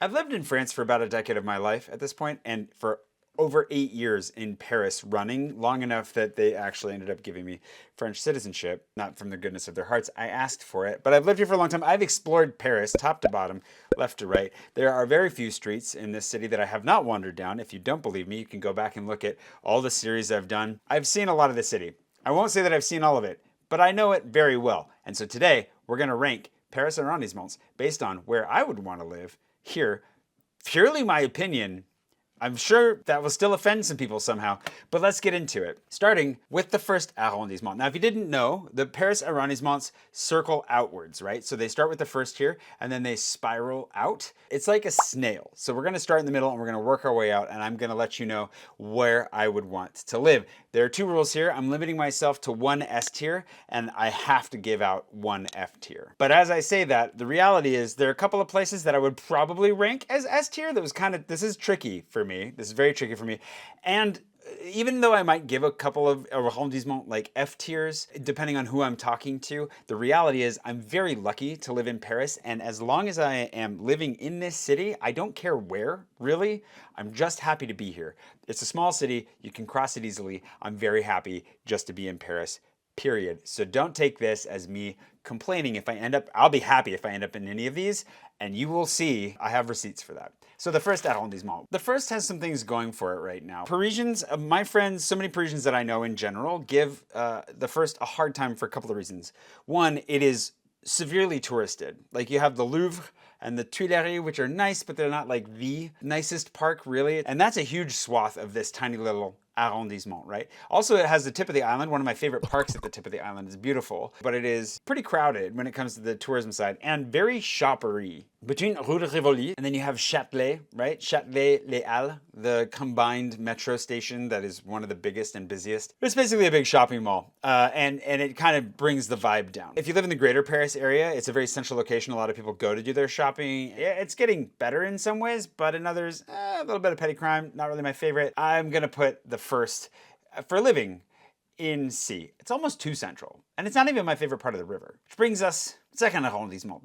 I've lived in France for about a decade of my life at this point, and for over 8 years in Paris running, long enough that they actually ended up giving me French citizenship, not from the goodness of their hearts. I asked for it, but I've lived here for a long time. I've explored Paris top to bottom, left to right. There are very few streets in this city that I have not wandered down. If you don't believe me, you can go back and look at all the series I've done. I've seen a lot of the city. I won't say that I've seen all of it, but I know it very well. And so today, we're going to rank Paris arrondissements based on where I would want to live here. Purely my opinion. I'm sure that will still offend some people somehow, but let's get into it. Starting with the first arrondissement. Now, if you didn't know, the Paris arrondissements circle outwards, right? So they start with the first here, and then they spiral out. It's like a snail. So we're gonna start in the middle, and we're gonna work our way out, and I'm gonna let you know where I would want to live. There are two rules here. I'm limiting myself to one S tier, and I have to give out one F tier. But as I say that, the reality is there are a couple of places that I would probably rank as S tier. That was this is tricky for me. This is very tricky for me. And even though I might give a couple of arrondissements like F tiers, depending on who I'm talking to, the reality is I'm very lucky to live in Paris. And as long as I am living in this city, I don't care where, really. I'm just happy to be here. It's a small city. You can cross it easily. I'm very happy just to be in Paris, period. So don't take this as me complaining. If I end up, I'll be happy if I end up in any of these, and you will see I have receipts for that. So the first arrondissement. The first has some things going for it right now. Parisians, my friends, so many Parisians that I know in general, give the first a hard time for a couple of reasons. One, it is severely touristed. Like you have the Louvre and the Tuileries, which are nice, but they're not like the nicest park really. And that's a huge swath of this tiny little arrondissement, right? Also, it has the tip of the island. One of my favorite parks at the tip of the island is beautiful, but it is pretty crowded when it comes to the tourism side and very shoppery. Between Rue de Rivoli and then you have Châtelet, right? Châtelet-Les Halles, the combined metro station that is one of the biggest and busiest. It's basically a big shopping mall, and it kind of brings the vibe down. If you live in the greater Paris area, it's a very central location. A lot of people go to do their shopping. It's getting better in some ways, but in others, a little bit of petty crime. Not really my favorite. I'm gonna put the first for living in C. It's almost too central, and it's not even my favorite part of the river. Which brings us second arrondissement.